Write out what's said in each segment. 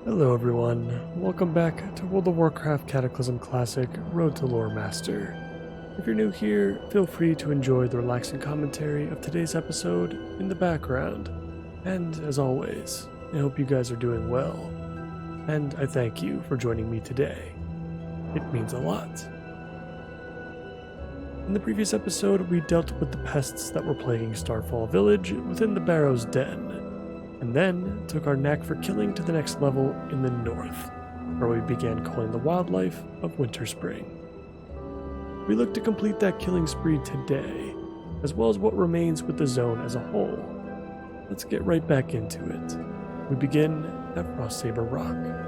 Hello everyone, welcome back to World of Warcraft Cataclysm Classic Road to Loremaster. If you're new here, feel free to enjoy the relaxing commentary of today's episode in the background. And as always, I hope you guys are doing well. And I thank you for joining me today. It means a lot. In the previous episode, we dealt with the pests that were plaguing Starfall Village within the Barrow's Den, and then took our knack for killing to the next level in the north, where we began calling the wildlife of Winter Spring. We look to complete that killing spree today, as well as what remains with the zone as a whole. Let's get right back into it. We begin at Frostsaber Rock.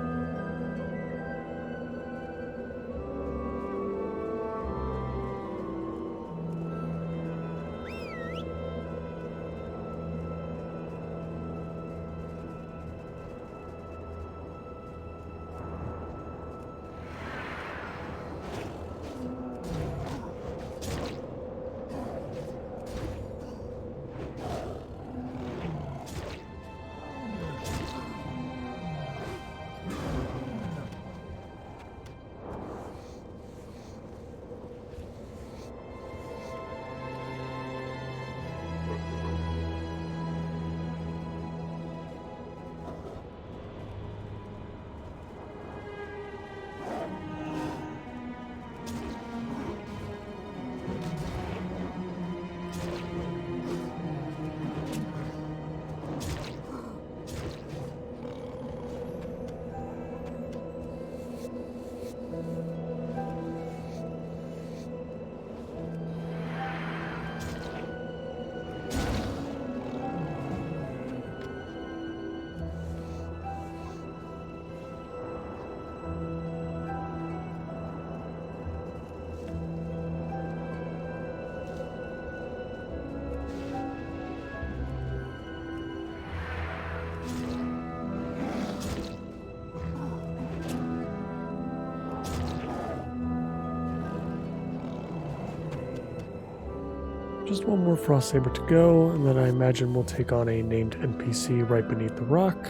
Just one more Frostsaber to go, and then I imagine we'll take on a named NPC right beneath the rock.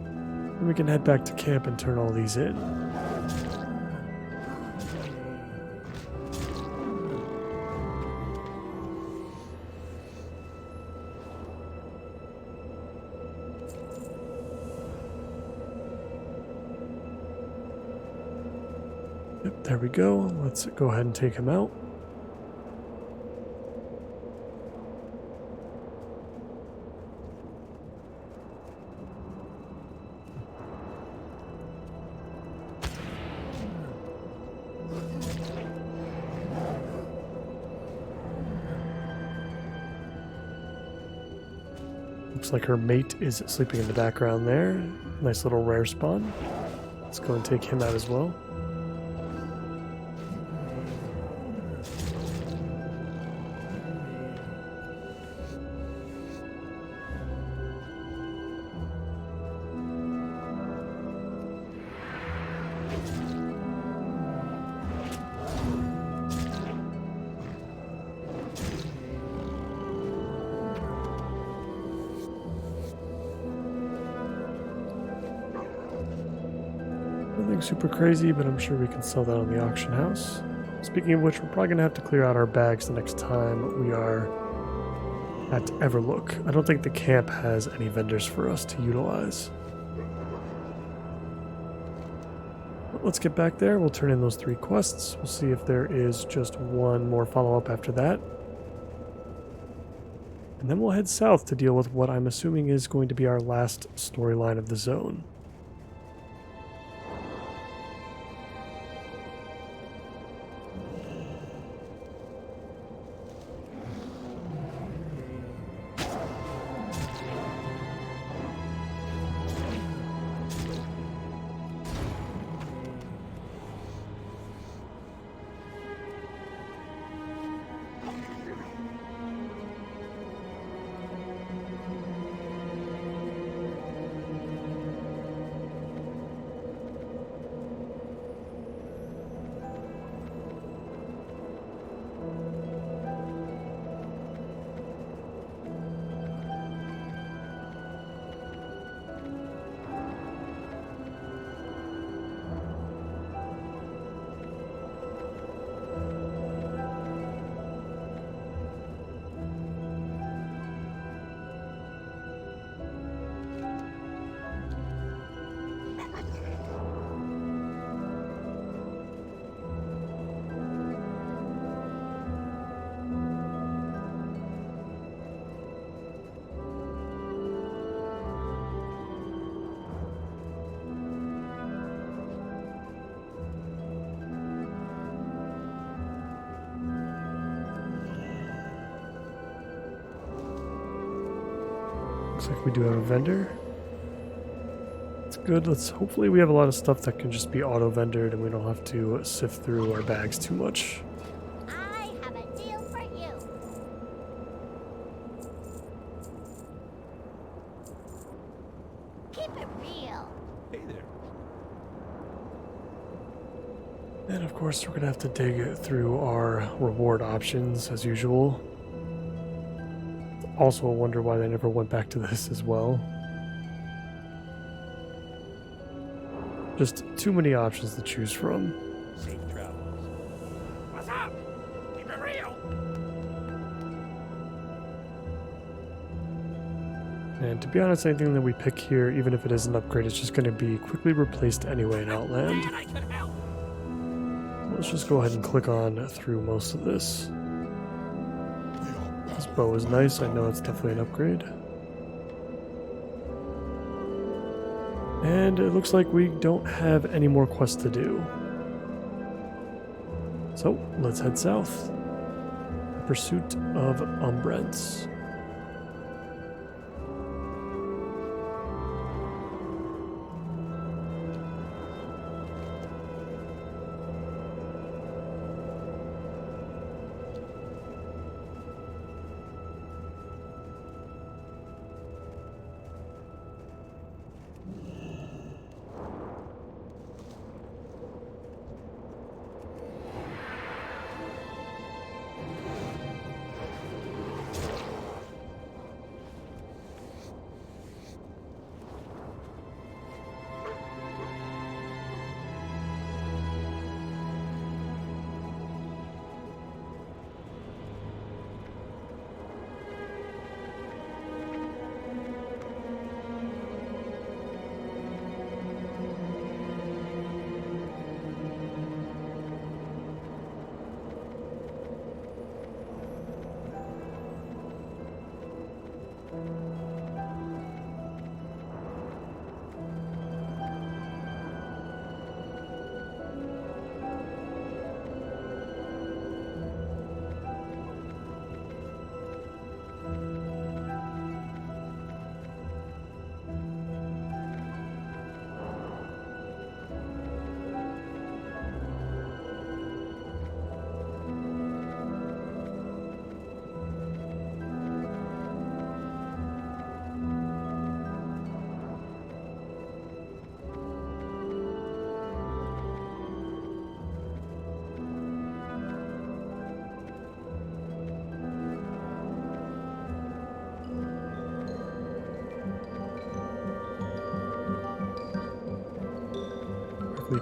And we can head back to camp and turn all these in. Yep, there we go. Let's go ahead and take him out. Looks like her mate is sleeping in the background there. Nice little rare spawn. Let's go and take him out as well. Nothing super crazy, but I'm sure we can sell that on the auction house. Speaking of which, we're probably going to have to clear out our bags the next time we are at Everlook. I don't think the camp has any vendors for us to utilize. But let's get back there. We'll turn in those 3 quests. We'll see if there is just one more follow-up after that. And then we'll head south to deal with what I'm assuming is going to be our last storyline of the zone. Looks like we do have a vendor. It's good. Hopefully we have a lot of stuff that can just be auto-vendored and we don't have to sift through our bags too much. I have a deal for you. Keep it real. Hey there. And of course we're going to have to dig through our reward options as usual. Also I wonder why they never went back to this as well. Just too many options to choose from. Safe travels. What's up? Keep it real. And to be honest, anything that we pick here, even if it is an upgrade, it's just going to be quickly replaced anyway in Outland. Man, I could help. Let's just go ahead and click on through most of this. This bow is nice. I know it's definitely an upgrade. And it looks like we don't have any more quests to do. So let's head south. In pursuit of Umbrents.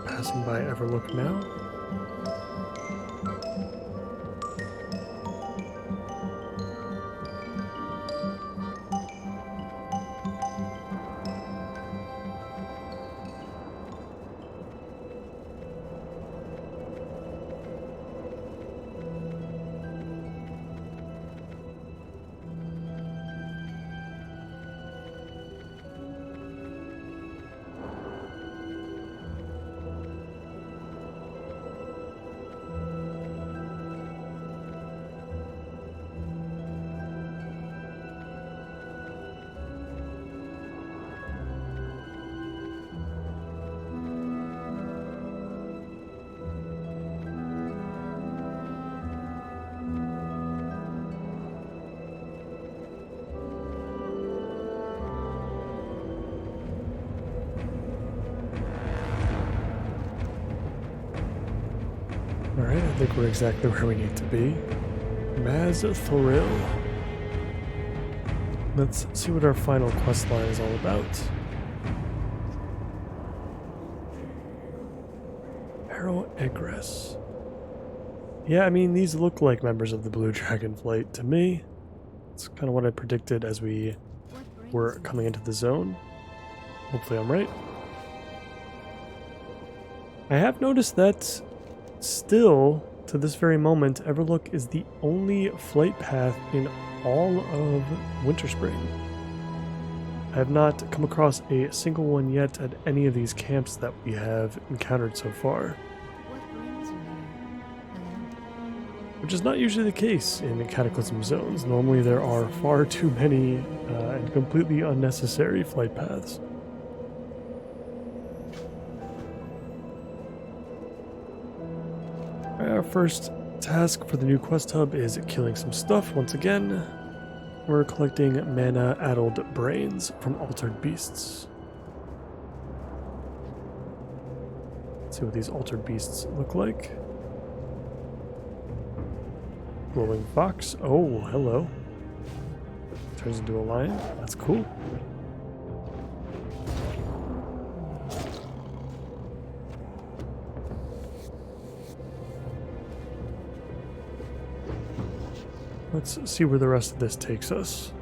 Passing by Everlook now. Alright, I think we're exactly where we need to be. Maz Thoril. Let's see what our final quest line is all about. Arrow Egress. Yeah, I mean, these look like members of the Blue Dragon Flight to me. It's kind of what I predicted as we were coming into the zone. Hopefully I'm right. I have noticed that still, to this very moment, Everlook is the only flight path in all of Winterspring. I have not come across a single one yet at any of these camps that we have encountered so far. What brings you here? Hello? which is not usually the case in the Cataclysm zones. Normally there are far too many and completely unnecessary flight paths. Our first task for the new quest hub is killing some stuff once again. We're collecting mana-addled brains from altered beasts. Let's see what these altered beasts look like. Glowing fox. Oh, hello. Turns into a lion. That's cool. Let's see where the rest of this takes us.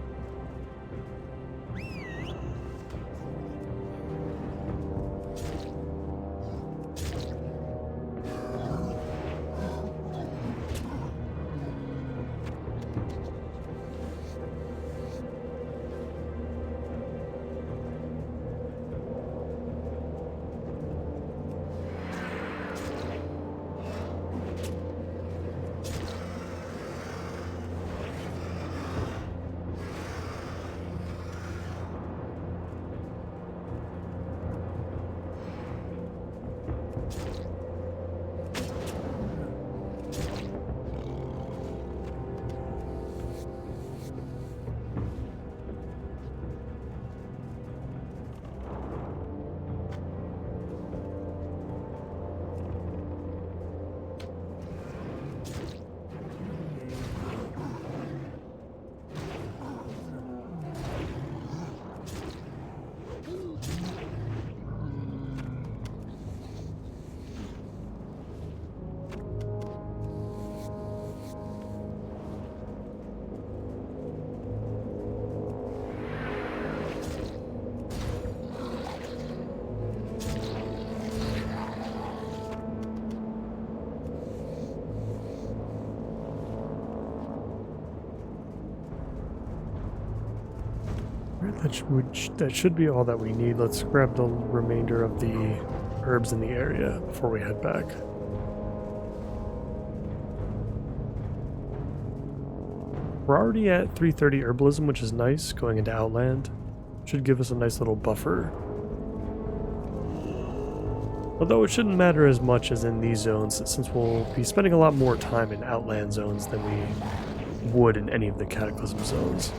That should be all that we need. Let's grab the remainder of the herbs in the area before we head back. We're already at 330 Herbalism, which is nice, going into Outland. Should give us a nice little buffer. Although it shouldn't matter as much as in these zones, since we'll be spending a lot more time in Outland zones than we would in any of the Cataclysm zones.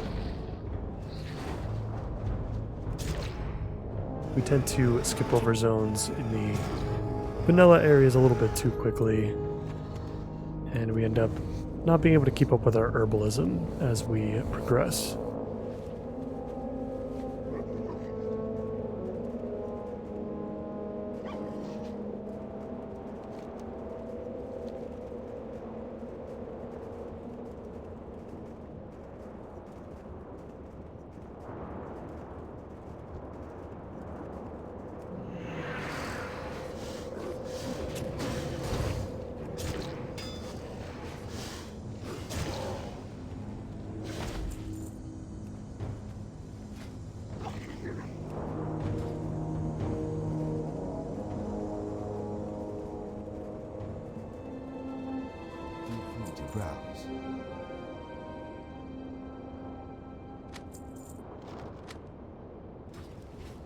We tend to skip over zones in the vanilla areas a little bit too quickly, and we end up not being able to keep up with our herbalism as we progress.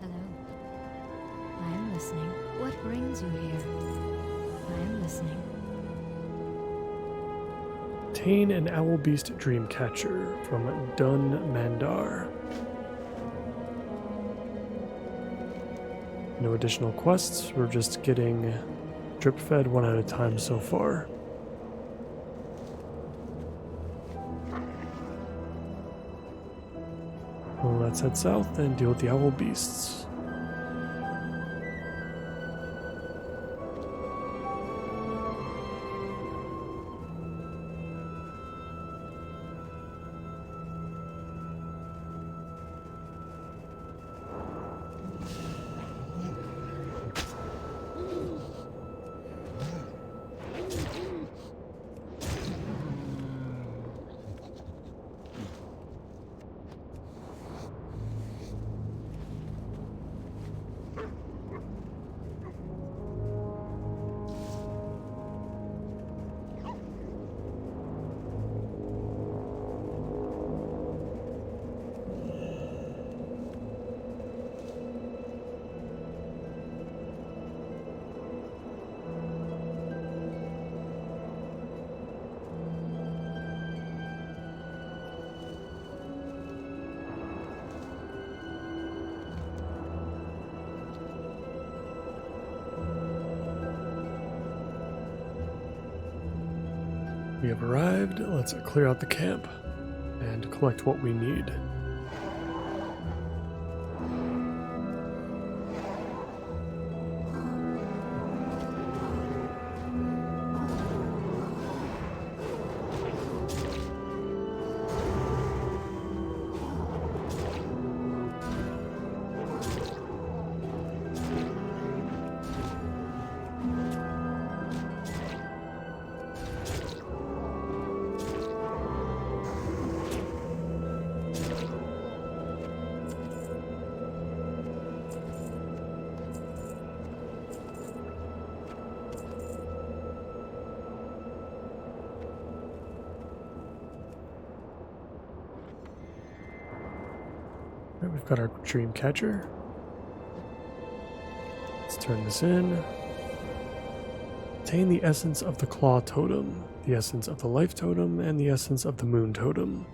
Hello. I am listening. What brings you here? I am listening. Obtain an owl beast dream catcher from Dun Mandar. No additional quests. We're just getting drip fed one at a time so far. Well, let's head south and deal with the owl beasts. We have arrived. Let's clear out the camp and collect what we need. Right, we've got our dream catcher. Let's turn this in. Obtain the essence of the claw totem, the essence of the life totem, and the essence of the moon totem.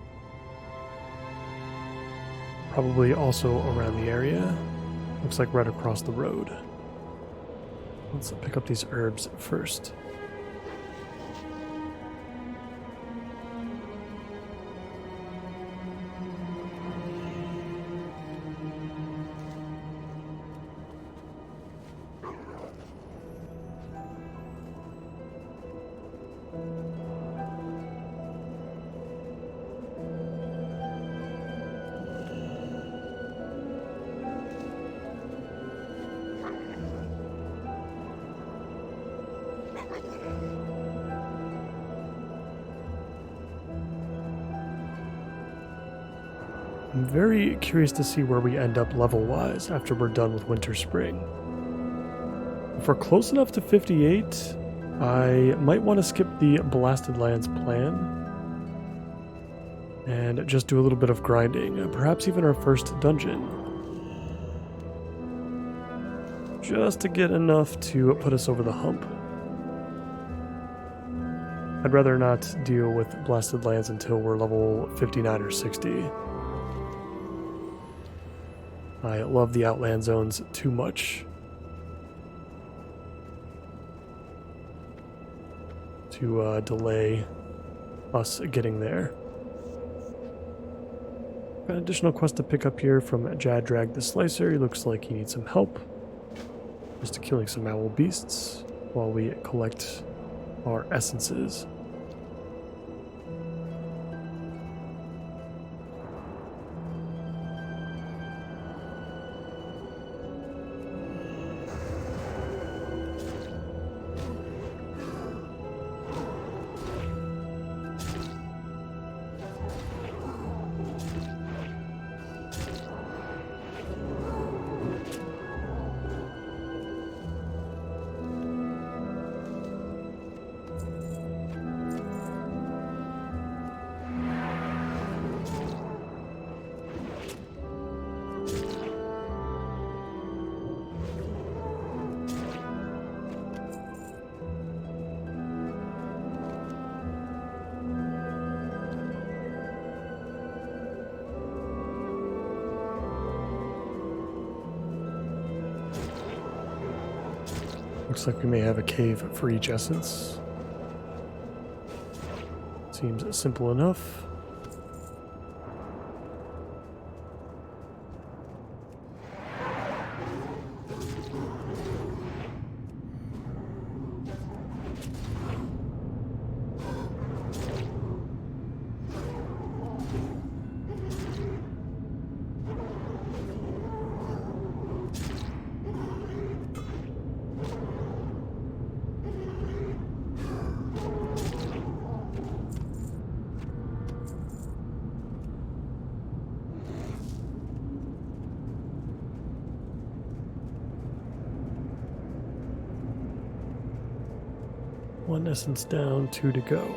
Probably also around the area. Looks like right across the road. Let's pick up these herbs first. I'm very curious to see where we end up level-wise after we're done with Winter Spring. If we're close enough to 58, I might want to skip the Blasted Lands plan and just do a little bit of grinding, perhaps even our first dungeon. Just to get enough to put us over the hump. I'd rather not deal with Blasted Lands until we're level 59 or 60. I love the Outland zones too much to delay us getting there. Got an additional quest to pick up here from Jadrag the Slicer. He looks like he needs some help. Just killing some owl beasts while we collect our essences. Looks like we may have a cave for each essence. Seems simple enough. One essence down, 2 to go.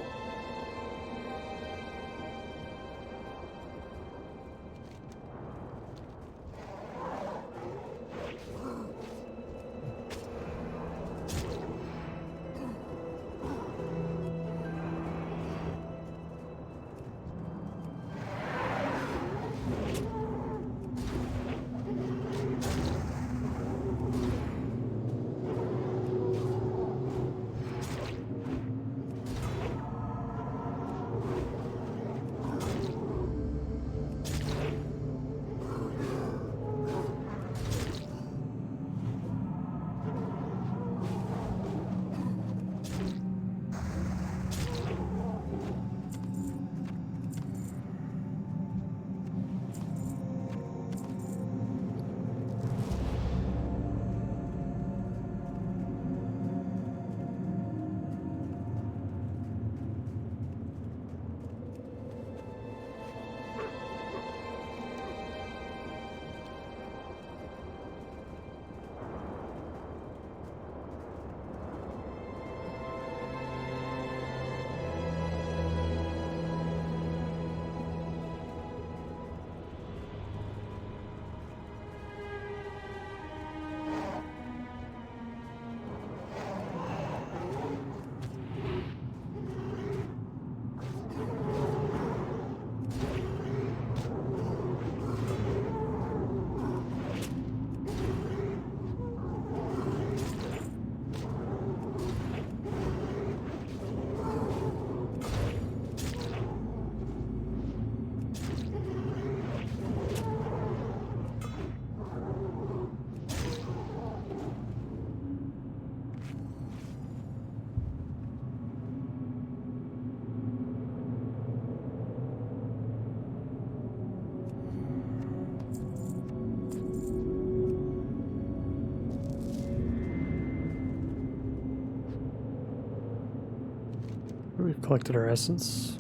collected our essence.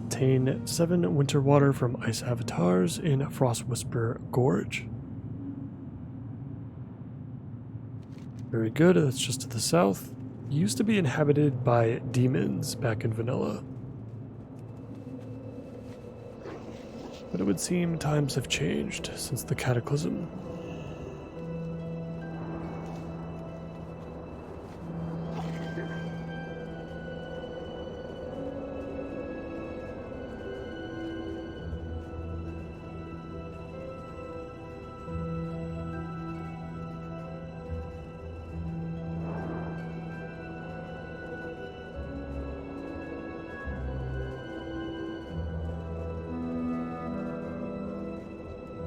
Obtain 7 winter water from ice avatars in Frost Whisper Gorge. Very good, that's just to the south. It used to be inhabited by demons back in vanilla. But it would seem times have changed since the Cataclysm.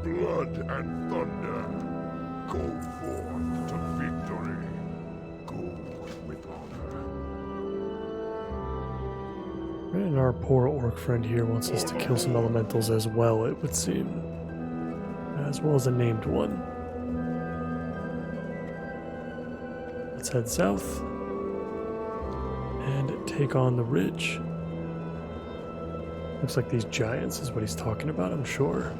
Blood and thunder, go forth to victory. Go with honor. And our poor orc friend here wants us to kill some elementals as well, it would seem. As well as a named one. Let's head south and take on the ridge. Looks like these giants is what he's talking about, I'm sure.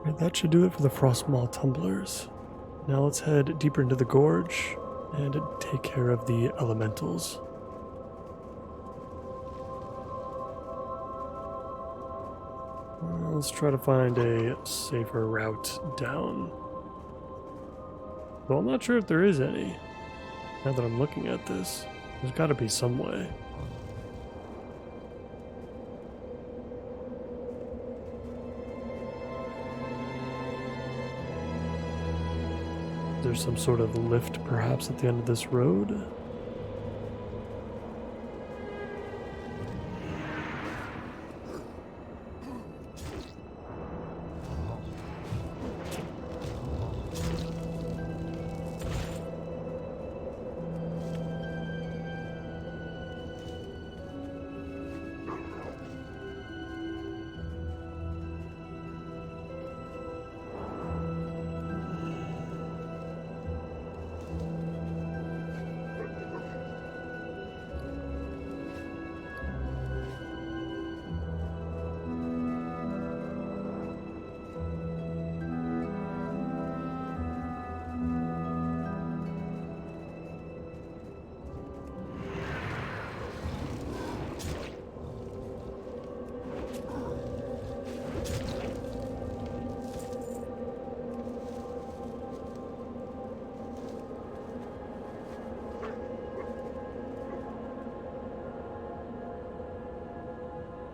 Right, that should do it for the Frostmaw tumblers. Now let's head deeper into the gorge and take care of the elementals. Let's try to find a safer route down. Though I'm not sure if there is any. Now that I'm looking at this, there's got to be some way. There's some sort of lift perhaps at the end of this road.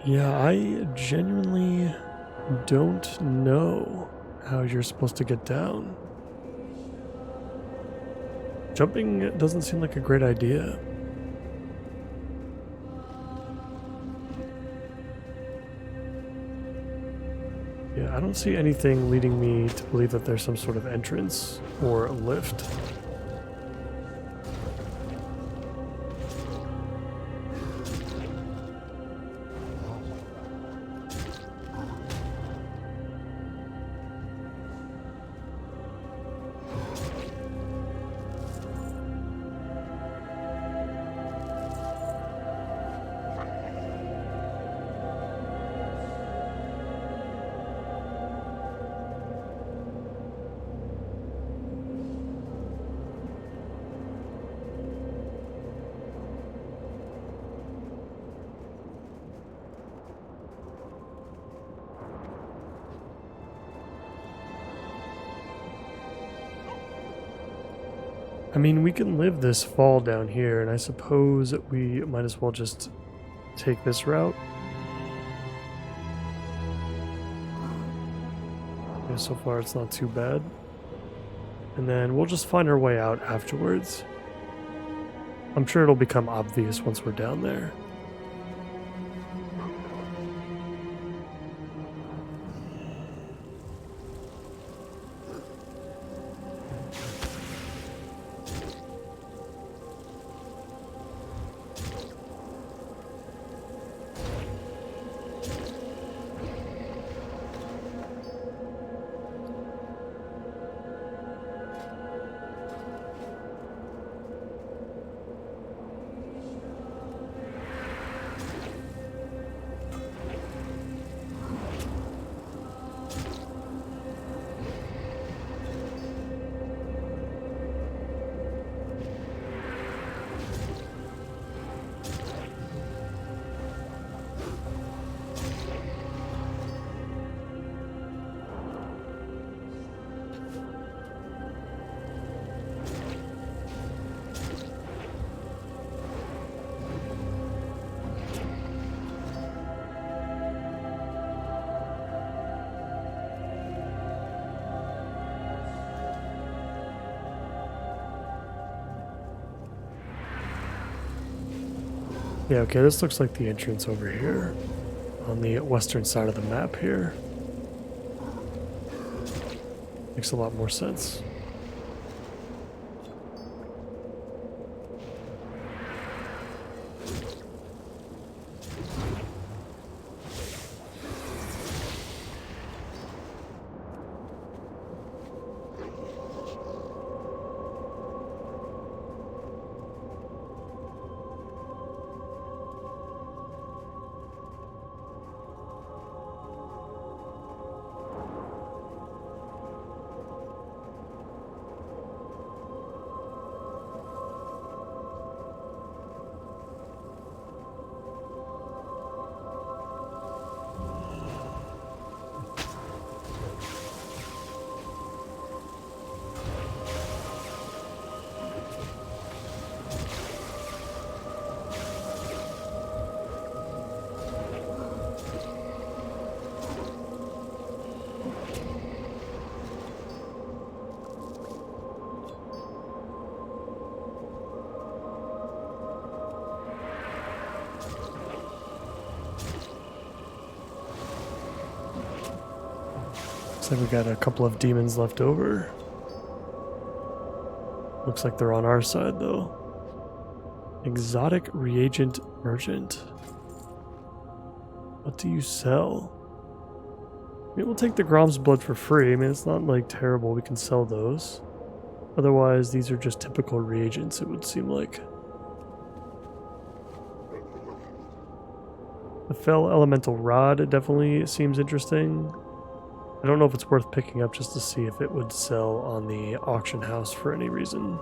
Yeah, I genuinely don't know how you're supposed to get down. Jumping doesn't seem like a great idea. Yeah, I don't see anything leading me to believe that there's some sort of entrance or a lift. I mean, we can live this fall down here, and I suppose we might as well just take this route. Yeah, so far it's not too bad. And then we'll just find our way out afterwards. I'm sure it'll become obvious once we're down there. Yeah, okay, this looks like the entrance over here on the western side of the map here. Makes a lot more sense. Looks like we got a couple of demons left over. Looks like they're on our side though. Exotic reagent merchant. What do you sell? I mean, we'll take the Grom's blood for free. I mean, it's not like terrible. We can sell those. Otherwise, these are just typical reagents, it would seem like. The Fell Elemental Rod definitely seems interesting. I don't know if it's worth picking up just to see if it would sell on the auction house for any reason.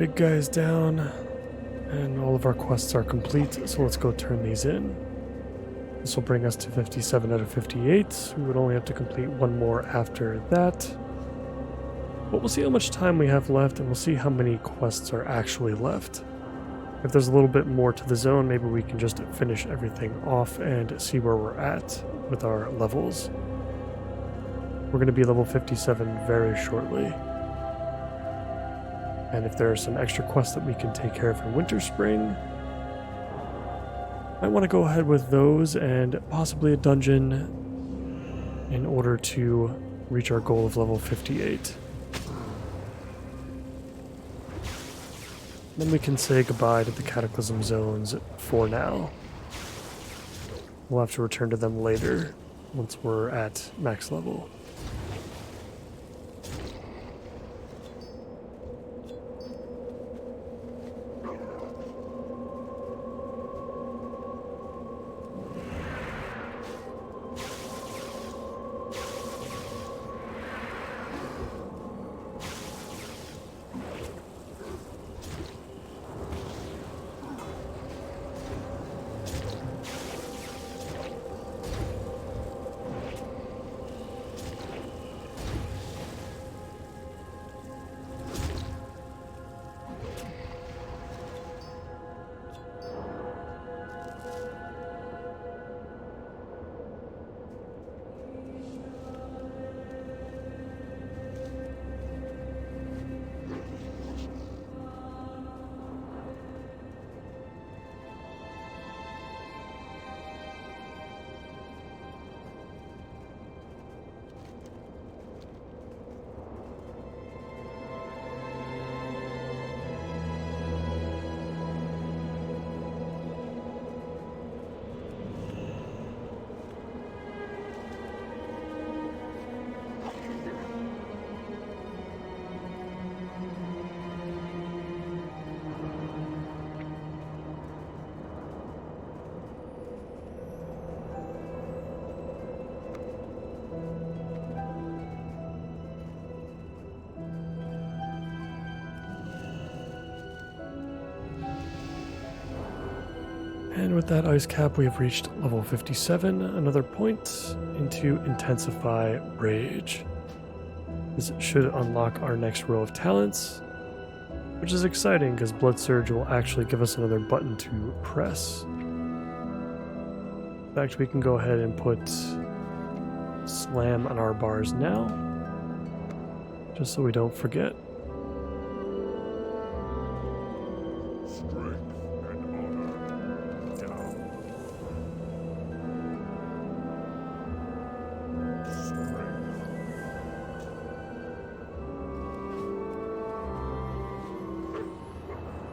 big guys down, and all of our quests are complete, so let's go turn these in. This will bring us to 57 out of 58. We would only have to complete one more after that. But we'll see how much time we have left, and we'll see how many quests are actually left. If there's a little bit more to the zone, maybe we can just finish everything off and see where we're at with our levels. We're going to be level 57 very shortly. And if there are some extra quests that we can take care of in Winter Spring, I want to go ahead with those and possibly a dungeon in order to reach our goal of level 58. Then we can say goodbye to the Cataclysm zones for now. We'll have to return to them later once we're at max level. And with that ice cap, we have reached level 57, another point into Intensify Rage. This should unlock our next row of talents, which is exciting because Blood Surge will actually give us another button to press. In fact, we can go ahead and put Slam on our bars now, just so we don't forget.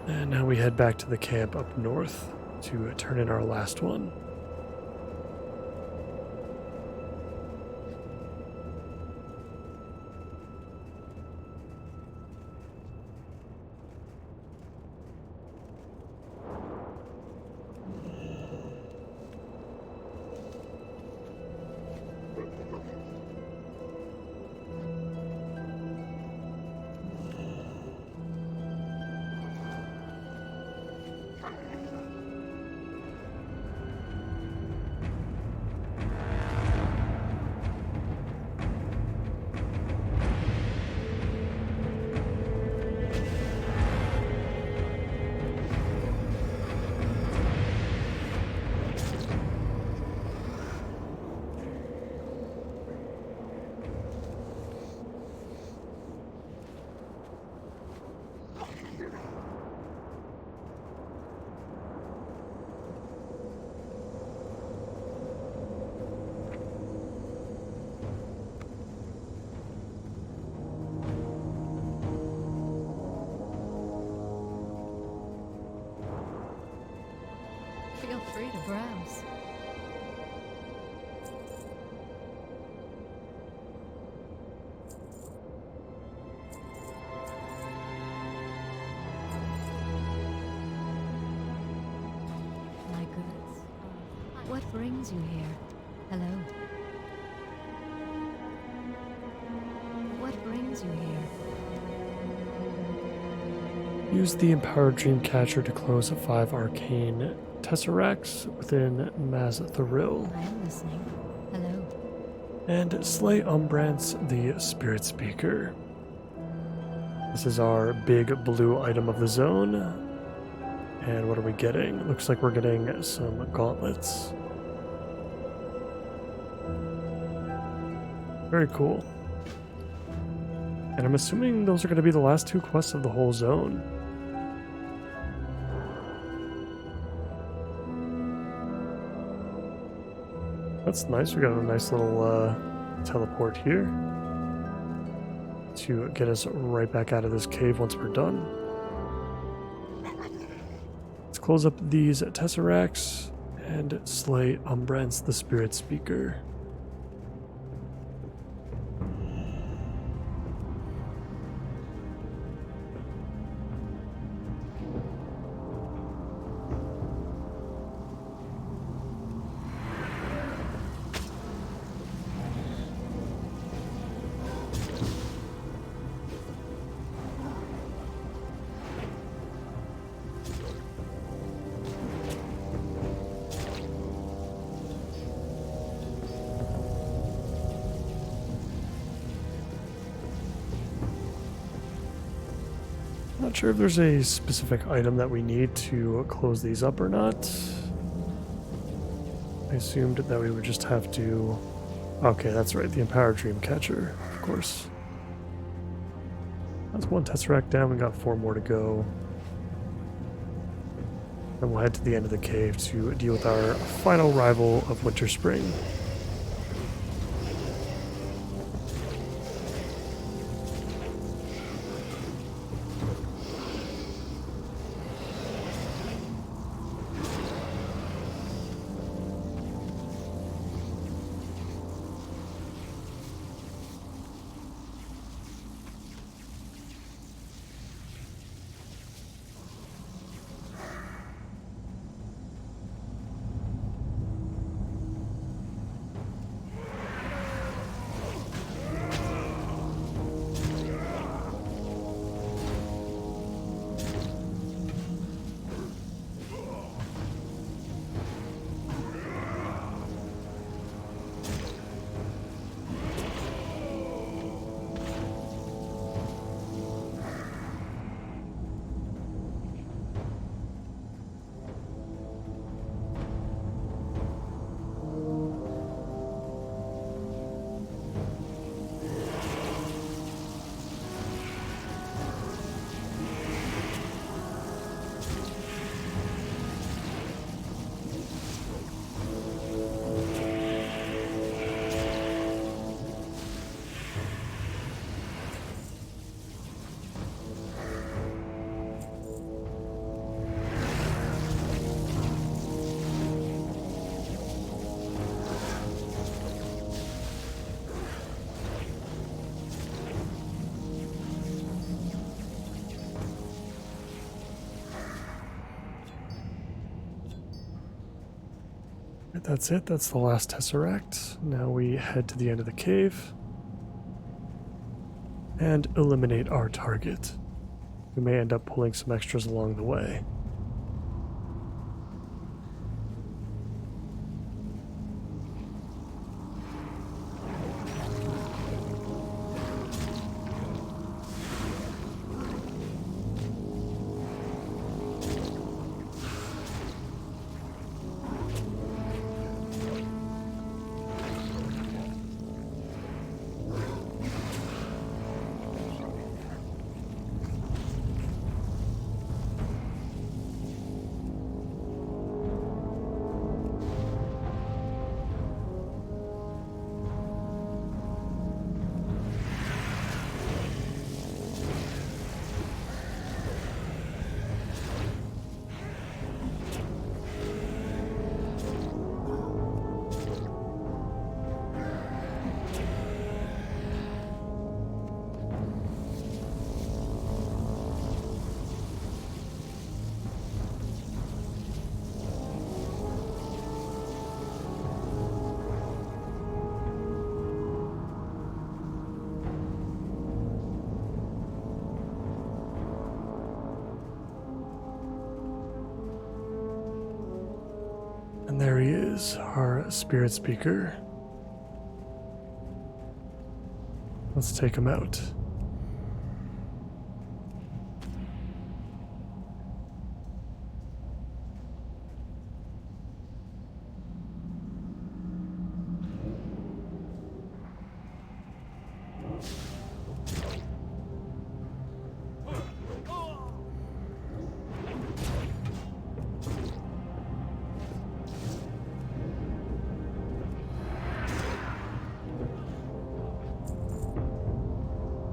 And now we head back to the camp up north to turn in our last one. Feel free to browse. My goodness. What brings you here? Hello. What brings you here? Use the Empowered Dreamcatcher to close 5 arcane tesseracts within Mazthril. I am listening. Hello. And slay Umbrance, the Spirit Speaker. This is our big blue item of the zone. And what are we getting? Looks like we're getting some gauntlets. Very cool. And I'm assuming those are going to be the last 2 quests of the whole zone. That's nice. We got a nice little teleport here to get us right back out of this cave once we're done. Let's close up these tesseracts and slay Umbrance, the Spirit Speaker. Not sure if there's a specific item that we need to close these up or not. I assumed that we would just have to... Okay, that's right, the Empowered Dreamcatcher, of course. That's 1 Tesseract down, we got 4 more to go. Then we'll head to the end of the cave to deal with our final rival of Winter Spring. That's it, that's the last Tesseract. Now we head to the end of the cave and eliminate our target. We may end up pulling some extras along the way. And there he is, our spirit speaker. Let's take him out.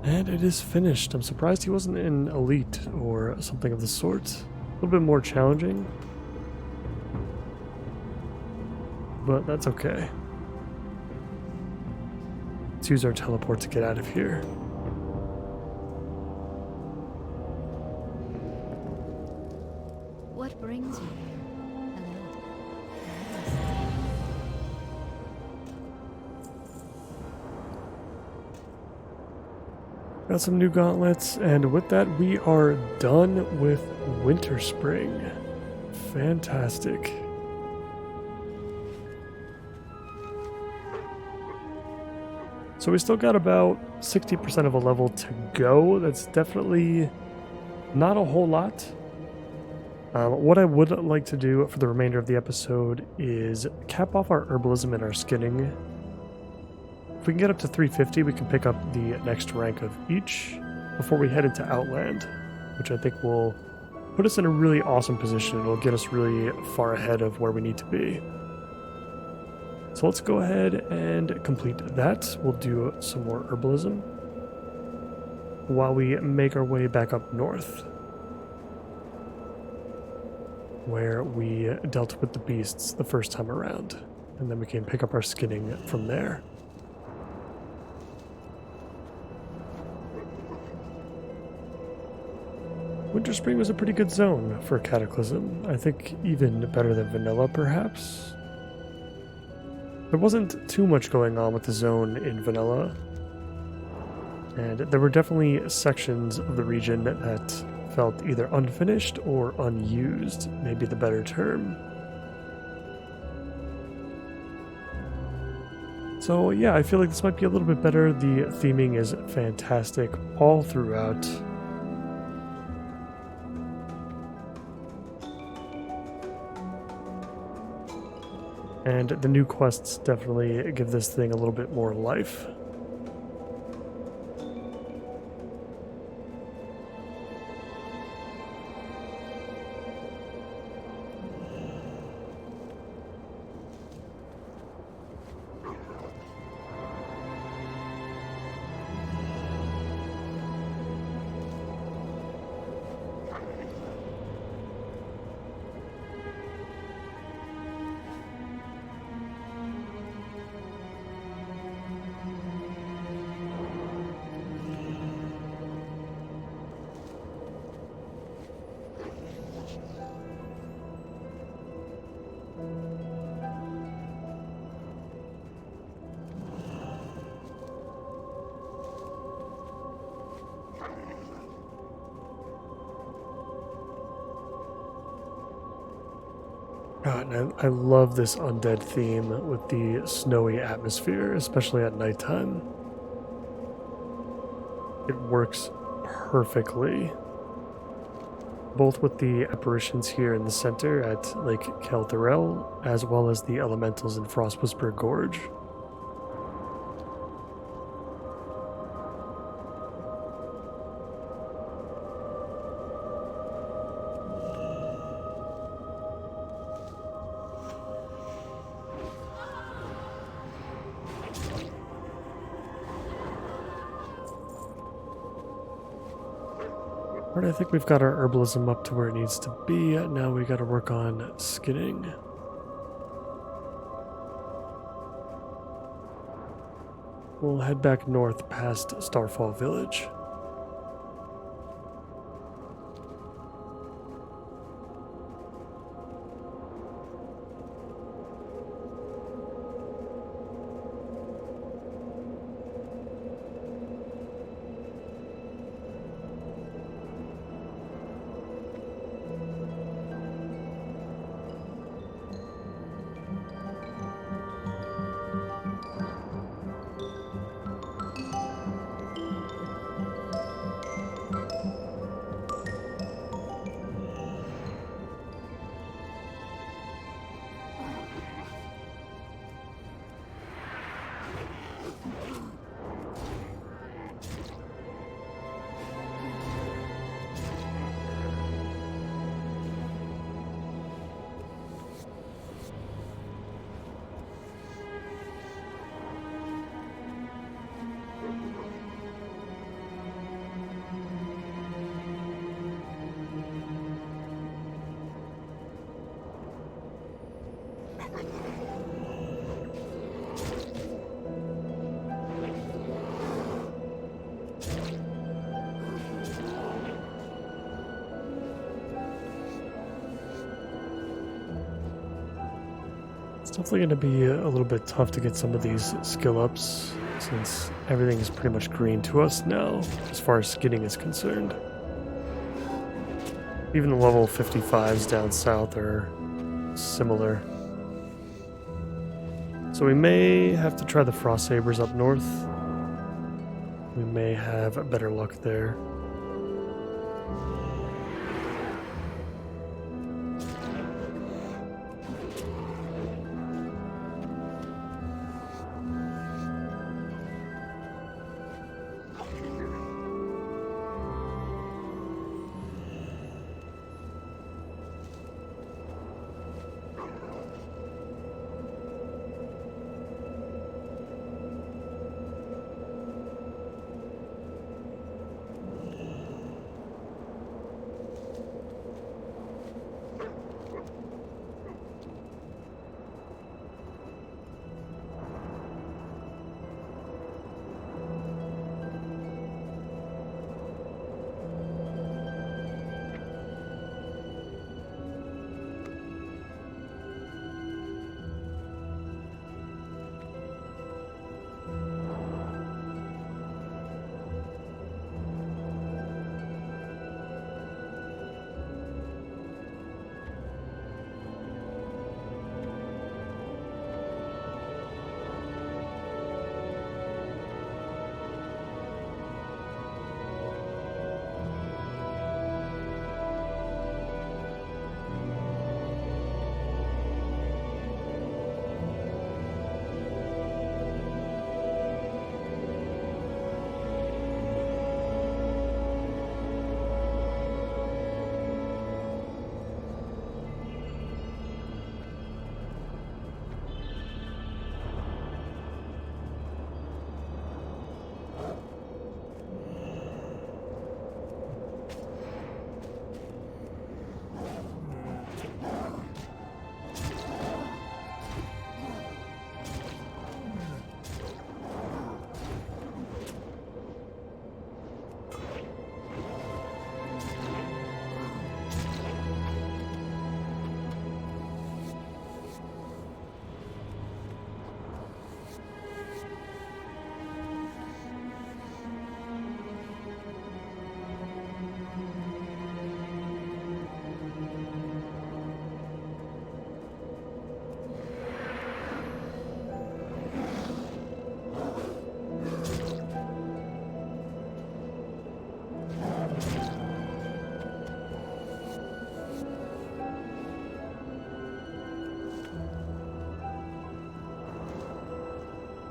And it is finished. I'm surprised he wasn't in Elite or something of the sort. A little bit more challenging. But that's okay. Let's use our teleport to get out of here. What brings you here? Got some new gauntlets, and with that, we are done with Winter Spring. Fantastic. So we still got about 60% of a level to go. That's definitely not a whole lot. What I would like to do for the remainder of the episode is cap off our herbalism and our skinning. If we can get up to 350, we can pick up the next rank of each before we head into Outland, which I think will put us in a really awesome position. It'll get us really far ahead of where we need to be. So let's go ahead and complete that. We'll do some more herbalism while we make our way back up north, where we dealt with the beasts the first time around, and then we can pick up our skinning from there. Winter Spring was a pretty good zone for Cataclysm. I think even better than Vanilla, perhaps. There wasn't too much going on with the zone in Vanilla, and there were definitely sections of the region that felt either unfinished or unused, maybe the better term. So yeah, I feel like this might be a little bit better. The theming is fantastic all throughout. And the new quests definitely give this thing a little bit more life. God, and I love this undead theme with the snowy atmosphere, especially at nighttime. It works perfectly. Both with the apparitions here in the center at Lake Kelthorel, as well as the elementals in Frostwhisper Gorge. Alright, I think we've got our herbalism up to where it needs to be. Now we got to work on skinning. We'll head back north past Starfall Village. It's definitely going to be a little bit tough to get some of these skill ups since everything is pretty much green to us now as far as skinning is concerned. Even the level 55s down south are similar. So we may have to try the Frost Sabers up north. We may have better luck there.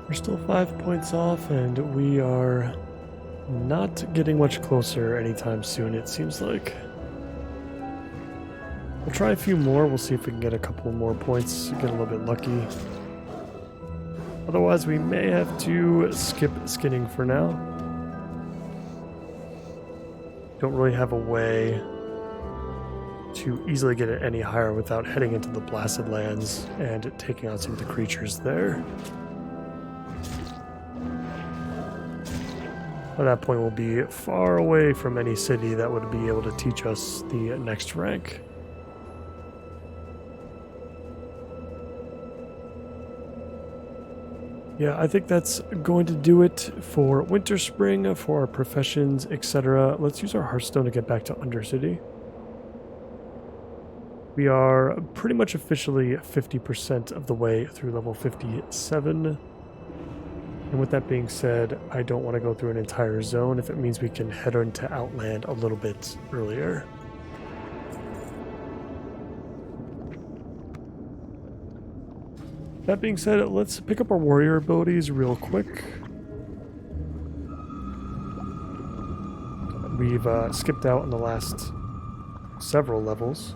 We're still 5 points off, and we are not getting much closer anytime soon, it seems like. We'll try a few more. We'll see if we can get a couple more points, get a little bit lucky. Otherwise, we may have to skip skinning for now. Don't really have a way to easily get it any higher without heading into the Blasted Lands and taking out some of the creatures there. By that point, we'll be far away from any city that would be able to teach us the next rank. Yeah, I think that's going to do it for Winter Spring, for our professions, etc. Let's use our Hearthstone to get back to Undercity. We are pretty much officially 50% of the way through level 57. And with that being said, I don't want to go through an entire zone if it means we can head into Outland a little bit earlier. That being said, let's pick up our warrior abilities real quick. We've skipped out in the last several levels.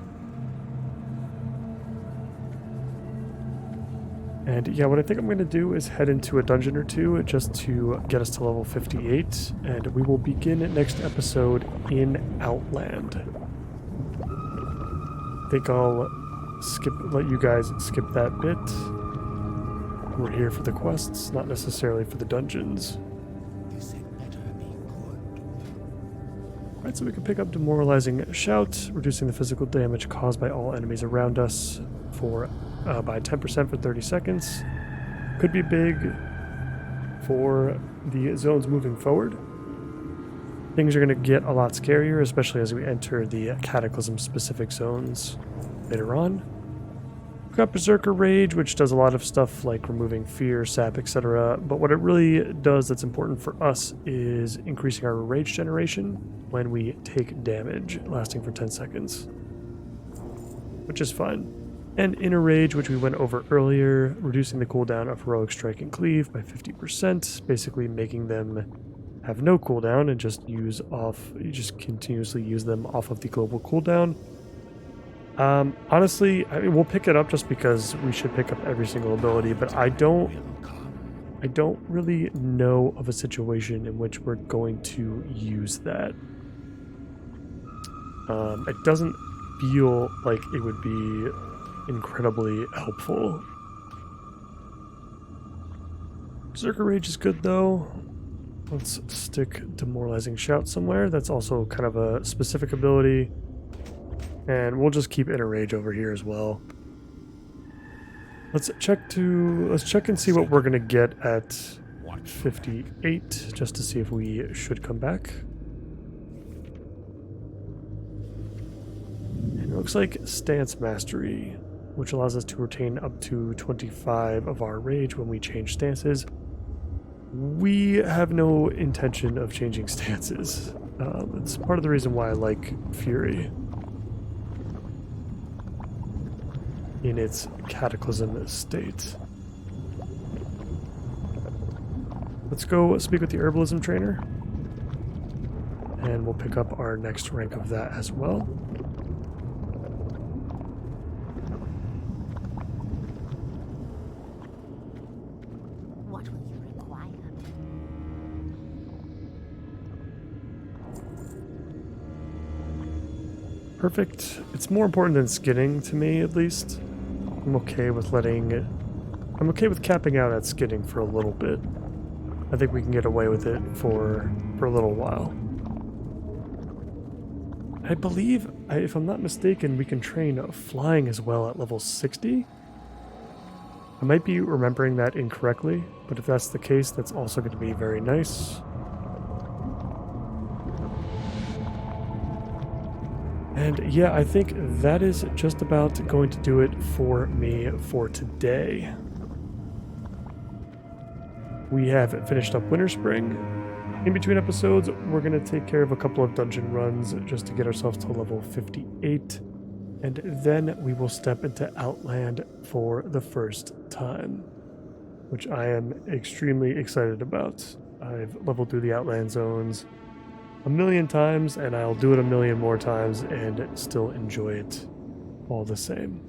And yeah, what I think I'm going to do is head into a dungeon or two just to get us to level 58, and we will begin next episode in Outland. I think I'll let you guys skip that bit. We're here for the quests, not necessarily for the dungeons. Alright, so we can pick up Demoralizing Shout, reducing the physical damage caused by all enemies around us by 10% for 30 seconds. Could be big for the zones moving forward. Things are going to get a lot scarier, especially as we enter the Cataclysm specific zones later on. We've got Berserker Rage, which does a lot of stuff like removing fear, sap, etc. But what it really does that's important for us is increasing our rage generation when we take damage, lasting for 10 seconds. Which is fine. And Inner Rage, which we went over earlier, reducing the cooldown of Heroic Strike and Cleave by 50%, basically making them have no cooldown and just continuously use them off of the global cooldown. Honestly, we'll pick it up just because we should pick up every single ability, but I don't really know of a situation in which we're going to use that. It doesn't feel like it would be incredibly helpful. Berserker Rage is good though. Let's stick Demoralizing Shout somewhere. That's also kind of a specific ability. And we'll just keep Inner Rage over here as well. Let's check and see what we're gonna get at 58, just to see if we should come back. And it looks like Stance Mastery, which allows us to retain up to 25 of our rage when we change stances. We have no intention of changing stances. It's part of the reason why I like Fury in its Cataclysm state. Let's go speak with the Herbalism trainer, and we'll pick up our next rank of that as well. What will you require? Perfect. It's more important than skinning to me, at least. I'm okay with capping out at skinning for a little bit. I think we can get away with it for a little while. I believe, if I'm not mistaken, we can train flying as well at level 60. I might be remembering that incorrectly, but if that's the case, that's also going to be very nice. And yeah, I think that is just about going to do it for me for today. We have finished up Winter Spring. In between episodes, we're going to take care of a couple of dungeon runs just to get ourselves to level 58. And then we will step into Outland for the first time, which I am extremely excited about. I've leveled through the Outland zones a million times, and I'll do it a million more times and still enjoy it all the same.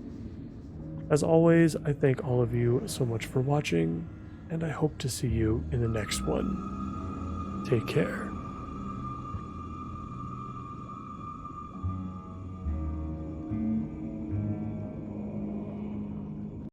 As always, I thank all of you so much for watching, and I hope to see you in the next one. Take care.